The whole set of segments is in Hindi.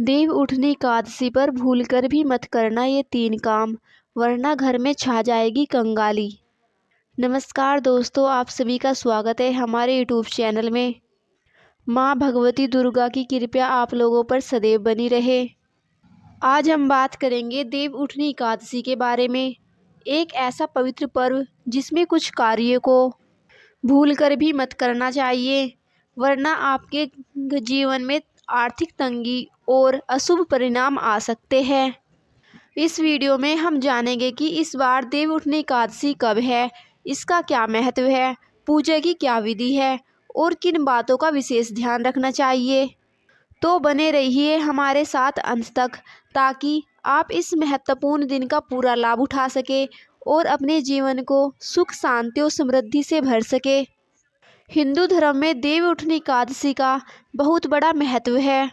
देव उठनी एकादशी पर भूलकर भी मत करना ये 3 काम, वरना घर में छा जाएगी कंगाली। नमस्कार दोस्तों, आप सभी का स्वागत है हमारे यूट्यूब चैनल में। माँ भगवती दुर्गा की कृपा आप लोगों पर सदैव बनी रहे। आज हम बात करेंगे देव उठनी एकादशी के बारे में। एक ऐसा पवित्र पर्व जिसमें कुछ कार्यों को भूलकर भी मत करना चाहिए, वरना आपके जीवन में आर्थिक तंगी और अशुभ परिणाम आ सकते हैं। इस वीडियो में हम जानेंगे कि इस बार देव उठनी एकादशी कब है, इसका क्या महत्व है, पूजा की क्या विधि है और किन बातों का विशेष ध्यान रखना चाहिए। तो बने रहिए हमारे साथ अंत तक, ताकि आप इस महत्वपूर्ण दिन का पूरा लाभ उठा सके और अपने जीवन को सुख, शांति और समृद्धि से भर सके। हिंदू धर्म में देव उठनी एकादशी का बहुत बड़ा महत्व है।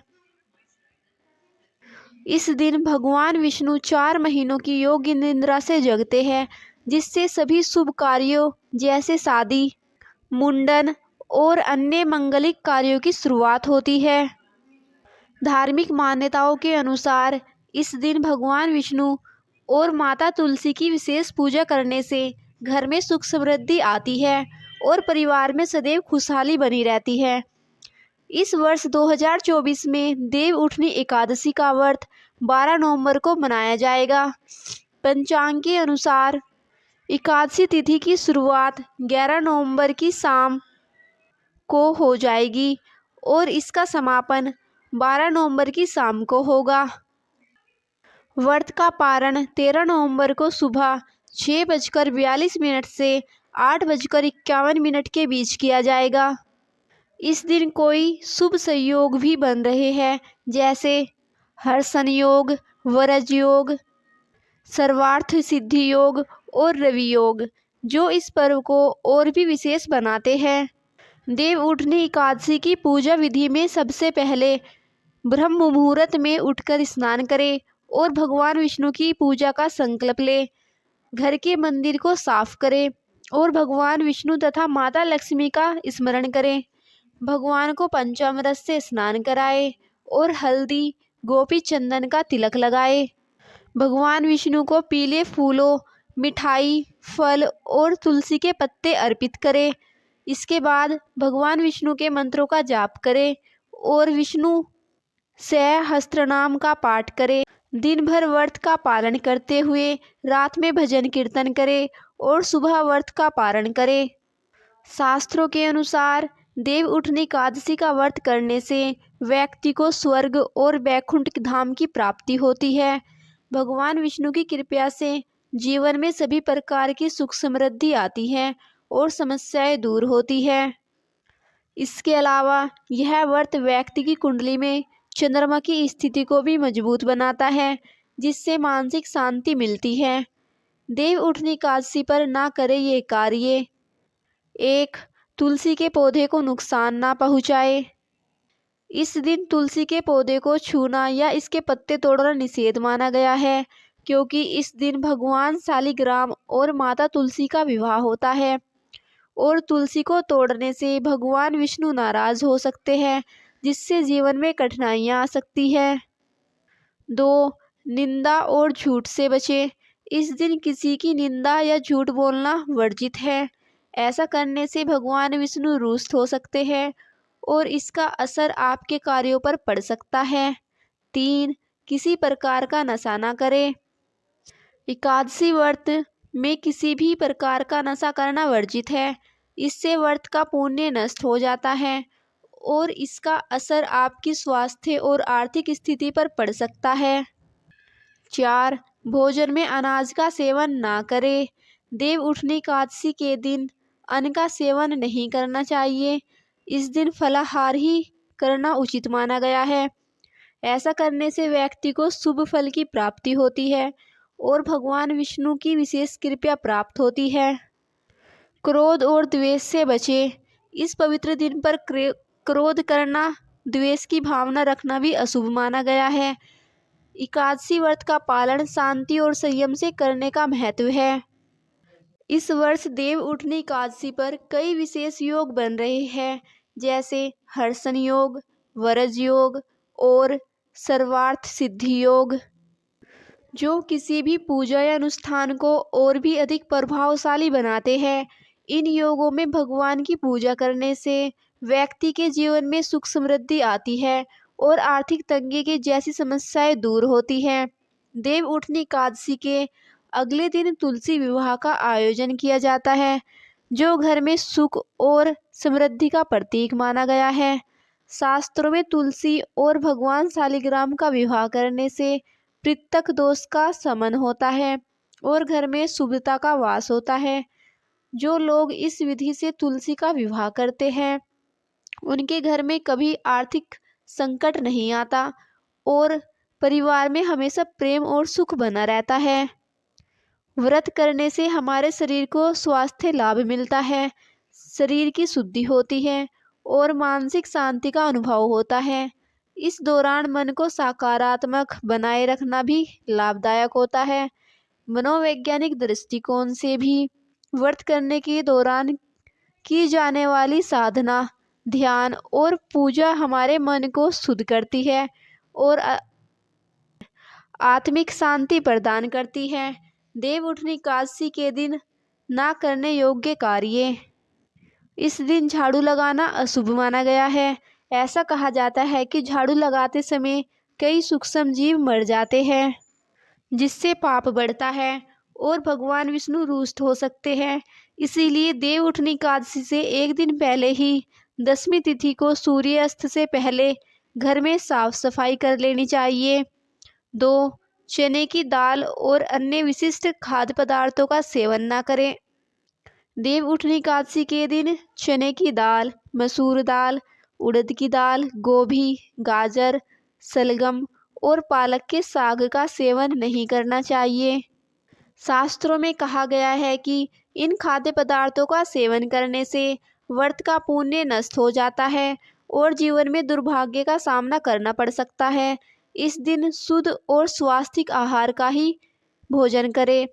इस दिन भगवान विष्णु 4 महीनों की योग्य निद्रा से जगते हैं, जिससे सभी शुभ कार्यों जैसे शादी, मुंडन और अन्य मंगलिक कार्यों की शुरुआत होती है। धार्मिक मान्यताओं के अनुसार इस दिन भगवान विष्णु और माता तुलसी की विशेष पूजा करने से घर में सुख समृद्धि आती है और परिवार में सदैव खुशहाली बनी रहती है। इस वर्ष 2024 में देव उठनी एकादशी का व्रत 12 नवंबर को मनाया जाएगा। पंचांग के अनुसार एकादशी तिथि की शुरुआत 11 नवंबर की शाम को हो जाएगी और इसका समापन 12 नवंबर की शाम को होगा। व्रत का पारण 13 नवंबर को सुबह 6:42 से 8:51 के बीच किया जाएगा। इस दिन कोई शुभ संयोग भी बन रहे हैं, जैसे हर्षण योग, वरज योग, सर्वार्थ सिद्धि योग और रवि योग, जो इस पर्व को और भी विशेष बनाते हैं। देव उठनी एकादशी की पूजा विधि में सबसे पहले ब्रह्म मुहूर्त में उठकर स्नान करें और भगवान विष्णु की पूजा का संकल्प लें। घर के मंदिर को साफ करें और भगवान विष्णु तथा माता लक्ष्मी का स्मरण करें। भगवान को पंचामृत से स्नान कराएं और हल्दी, गोपी चंदन का तिलक लगाएं। भगवान विष्णु को पीले फूलों, मिठाई, फल और तुलसी के पत्ते अर्पित करें। इसके बाद भगवान विष्णु के मंत्रों का जाप करें और विष्णु सहस्त्रनाम का पाठ करें। दिन भर व्रत का पालन करते हुए रात में भजन कीर्तन करें और सुबह व्रत का पारण करें। शास्त्रों के अनुसार देव उठनी एकादशी का व्रत करने से व्यक्ति को स्वर्ग और वैकुंठ धाम की प्राप्ति होती है। भगवान विष्णु की कृपा से जीवन में सभी प्रकार की सुख समृद्धि आती है और समस्याएं दूर होती है। इसके अलावा यह व्रत व्यक्ति की कुंडली में चंद्रमा की स्थिति को भी मजबूत बनाता है, जिससे मानसिक शांति मिलती है। देव उठनी एकादशी पर ना करें ये कार्य। 1. तुलसी के पौधे को नुकसान ना पहुँचाए। इस दिन तुलसी के पौधे को छूना या इसके पत्ते तोड़ना निषेध माना गया है, क्योंकि इस दिन भगवान शालिग्राम और माता तुलसी का विवाह होता है और तुलसी को तोड़ने से भगवान विष्णु नाराज हो सकते हैं, जिससे जीवन में कठिनाइयाँ आ सकती है। 2. निंदा और झूठ से बचें। इस दिन किसी की निंदा या झूठ बोलना वर्जित है। ऐसा करने से भगवान विष्णु रुष्ट हो सकते हैं और इसका असर आपके कार्यों पर पड़ सकता है। 3. किसी प्रकार का नशा ना करें। एकादशी व्रत में किसी भी प्रकार का नशा करना वर्जित है। इससे व्रत का पुण्य नष्ट हो जाता है और इसका असर आपकी स्वास्थ्य और आर्थिक स्थिति पर पड़ सकता है। 4. भोजन में अनाज का सेवन ना करें। देव उठनी एकादशी के दिन अन्न का सेवन नहीं करना चाहिए। इस दिन फलाहार ही करना उचित माना गया है। ऐसा करने से व्यक्ति को शुभ फल की प्राप्ति होती है और भगवान विष्णु की विशेष कृपा प्राप्त होती है। क्रोध और द्वेष से बचें। इस पवित्र दिन पर क्रोध करना, द्वेष की भावना रखना भी अशुभ माना गया है। एकादशी व्रत का पालन शांति और संयम से करने का महत्व है। इस वर्ष देव उठनी एकादशी पर कई विशेष योग बन रहे हैं, जैसे हर्षण योग, वरज योग और सर्वार्थ सिद्धि योग, जो किसी भी पूजा या अनुष्ठान को और भी अधिक प्रभावशाली बनाते हैं। इन योगों में भगवान की पूजा करने से व्यक्ति के जीवन में सुख समृद्धि आती है और आर्थिक तंगी की जैसी समस्याएं दूर होती हैं। देव उठनी एकादशी के अगले दिन तुलसी विवाह का आयोजन किया जाता है, जो घर में सुख और समृद्धि का प्रतीक माना गया है। शास्त्रों में तुलसी और भगवान शालिग्राम का विवाह करने से पितृ दोष का शमन होता है और घर में शुभता का वास होता है। जो लोग इस विधि से तुलसी का विवाह करते हैं, उनके घर में कभी आर्थिक संकट नहीं आता और परिवार में हमेशा प्रेम और सुख बना रहता है। व्रत करने से हमारे शरीर को स्वास्थ्य लाभ मिलता है, शरीर की शुद्धि होती है और मानसिक शांति का अनुभव होता है। इस दौरान मन को सकारात्मक बनाए रखना भी लाभदायक होता है। मनोवैज्ञानिक दृष्टिकोण से भी व्रत करने के दौरान की जाने वाली साधना, ध्यान और पूजा हमारे मन को शुद्ध करती है और आत्मिक शांति प्रदान करती है। देव उठनी एकादशी के दिन ना करने योग्य कार्य। इस दिन झाड़ू लगाना अशुभ माना गया है। ऐसा कहा जाता है कि झाड़ू लगाते समय कई सूक्ष्म जीव मर जाते हैं, जिससे पाप बढ़ता है और भगवान विष्णु रुष्ट हो सकते हैं। इसीलिए देव उठनी एकादशी से एक दिन पहले ही 10वीं तिथि को सूर्यास्त से पहले घर में साफ सफाई कर लेनी चाहिए। 2. चने की दाल और अन्य विशिष्ट खाद्य पदार्थों का सेवन न करें। देव उठनी एकादशी के दिन चने की दाल, मसूर दाल, उड़द की दाल, गोभी, गाजर, सलगम और पालक के साग का सेवन नहीं करना चाहिए। शास्त्रों में कहा गया है कि इन खाद्य पदार्थों का सेवन करने से व्रत का पुण्य नष्ट हो जाता है और जीवन में दुर्भाग्य का सामना करना पड़ सकता है। इस दिन शुद्ध और स्वास्थ्यिक आहार का ही भोजन करें।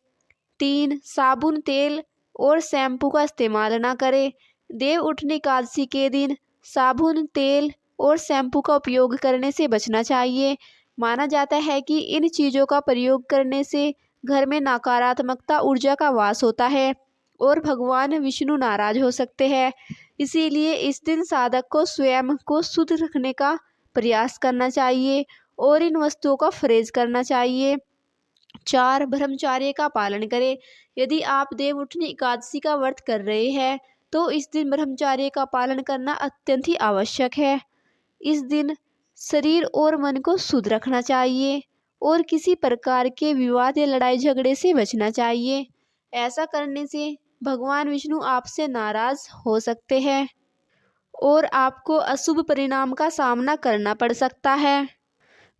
3. साबुन, तेल और शैम्पू का इस्तेमाल ना करें। देव उठनी एकादशी के दिन साबुन, तेल और शैम्पू का उपयोग करने से बचना चाहिए। माना जाता है कि इन चीज़ों का प्रयोग करने से घर में नकारात्मकता ऊर्जा का वास होता है और भगवान विष्णु नाराज हो सकते हैं। इसीलिए इस दिन साधक को स्वयं को शुद्ध रखने का प्रयास करना चाहिए और इन वस्तुओं का परहेज करना चाहिए। 4. ब्रह्मचर्य का पालन करें। यदि आप देव उठनी एकादशी का व्रत कर रहे हैं तो इस दिन ब्रह्मचर्य का पालन करना अत्यंत ही आवश्यक है। इस दिन शरीर और मन को शुद्ध रखना चाहिए और किसी प्रकार के विवाद या लड़ाई झगड़े से बचना चाहिए। ऐसा करने से भगवान विष्णु आपसे नाराज हो सकते हैं और आपको अशुभ परिणाम का सामना करना पड़ सकता है।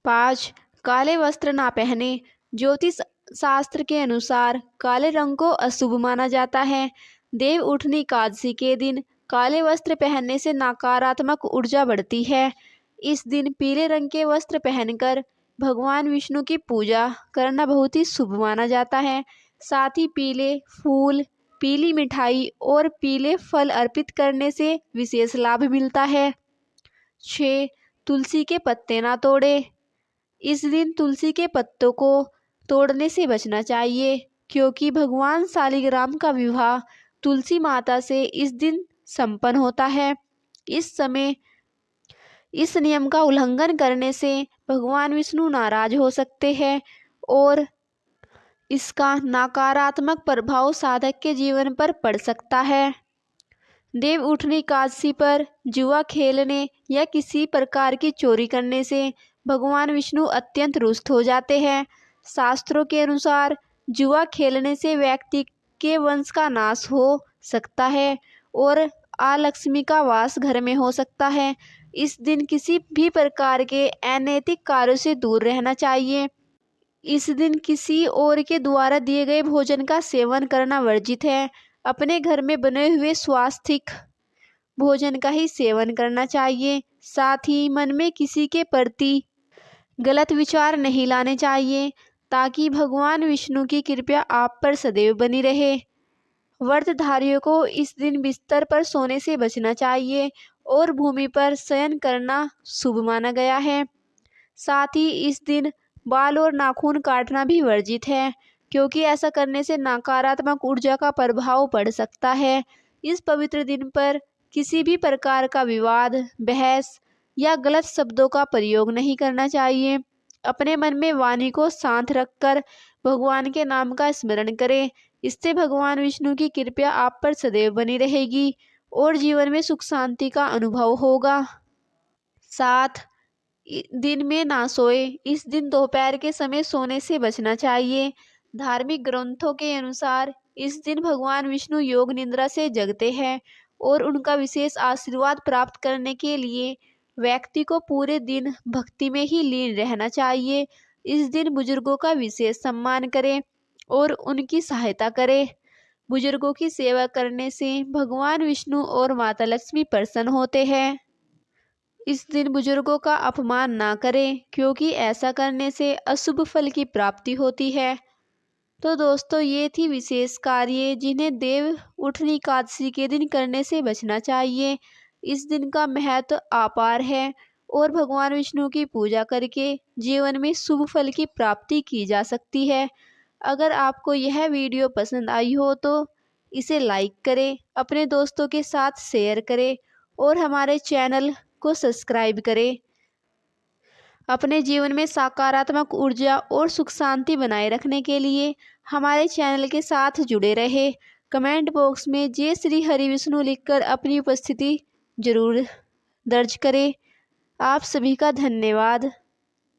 5. काले वस्त्र ना पहने। ज्योतिष शास्त्र के अनुसार काले रंग को अशुभ माना जाता है। देव उठनी एकादशी के दिन काले वस्त्र पहनने से नकारात्मक ऊर्जा बढ़ती है। इस दिन पीले रंग के वस्त्र पहनकर भगवान विष्णु की पूजा करना बहुत ही शुभ माना जाता है। साथ ही पीले फूल, पीली मिठाई और पीले फल अर्पित करने से विशेष लाभ मिलता है। 6. तुलसी के पत्ते ना तोड़े। इस दिन तुलसी के पत्तों को तोड़ने से बचना चाहिए, क्योंकि भगवान शालिग्राम का विवाह तुलसी माता से इस दिन संपन्न होता है। इस समय इस नियम का उल्लंघन करने से भगवान विष्णु नाराज हो सकते हैं और इसका नकारात्मक प्रभाव साधक के जीवन पर पड़ सकता है। देव उठनी एकादशी पर जुआ खेलने या किसी प्रकार की चोरी करने से भगवान विष्णु अत्यंत रुष्ट हो जाते हैं। शास्त्रों के अनुसार जुआ खेलने से व्यक्ति के वंश का नाश हो सकता है और अलक्ष्मी का वास घर में हो सकता है। इस दिन किसी भी प्रकार के अनैतिक कार्यों से दूर रहना चाहिए। इस दिन किसी और के द्वारा दिए गए भोजन का सेवन करना वर्जित है। अपने घर में बने हुए स्वास्थ्यिक भोजन का ही सेवन करना चाहिए। साथ ही मन में किसी के प्रति गलत विचार नहीं लाने चाहिए, ताकि भगवान विष्णु की कृपा आप पर सदैव बनी रहे। व्रतधारियों को इस दिन बिस्तर पर सोने से बचना चाहिए और भूमि पर शयन करना शुभ माना गया है। साथ ही इस दिन बाल और नाखून काटना भी वर्जित है, क्योंकि ऐसा करने से नकारात्मक ऊर्जा का प्रभाव पड़ सकता है। इस पवित्र दिन पर किसी भी प्रकार का विवाद, बहस या गलत शब्दों का प्रयोग नहीं करना चाहिए। अपने मन में वाणी को शांत रखकर भगवान के नाम का स्मरण करें। इससे भगवान विष्णु की कृपा आप पर सदैव बनी रहेगी और जीवन में सुख शांति का अनुभव होगा। 7, दिन में ना सोए। इस दिन दोपहर के समय सोने से बचना चाहिए। धार्मिक ग्रंथों के अनुसार इस दिन भगवान विष्णु योग निद्रा से जगते हैं और उनका विशेष आशीर्वाद प्राप्त करने के लिए व्यक्ति को पूरे दिन भक्ति में ही लीन रहना चाहिए। इस दिन बुजुर्गों का विशेष सम्मान करें और उनकी सहायता करें। बुजुर्गों की सेवा करने से भगवान विष्णु और माता लक्ष्मी प्रसन्न होते हैं। इस दिन बुजुर्गों का अपमान ना करें, क्योंकि ऐसा करने से अशुभ फल की प्राप्ति होती है। तो दोस्तों, ये थी विशेष कार्य जिन्हें देव उठनी एकादशी के दिन करने से बचना चाहिए। इस दिन का महत्व अपार है और भगवान विष्णु की पूजा करके जीवन में शुभ फल की प्राप्ति की जा सकती है। अगर आपको यह वीडियो पसंद आई हो तो इसे लाइक करें, अपने दोस्तों के साथ शेयर करें और हमारे चैनल को सब्सक्राइब करें। अपने जीवन में सकारात्मक ऊर्जा और सुख शांति बनाए रखने के लिए हमारे चैनल के साथ जुड़े रहे। कमेंट बॉक्स में जय श्री हरि विष्णु लिखकर अपनी उपस्थिति जरूर दर्ज करें। आप सभी का धन्यवाद।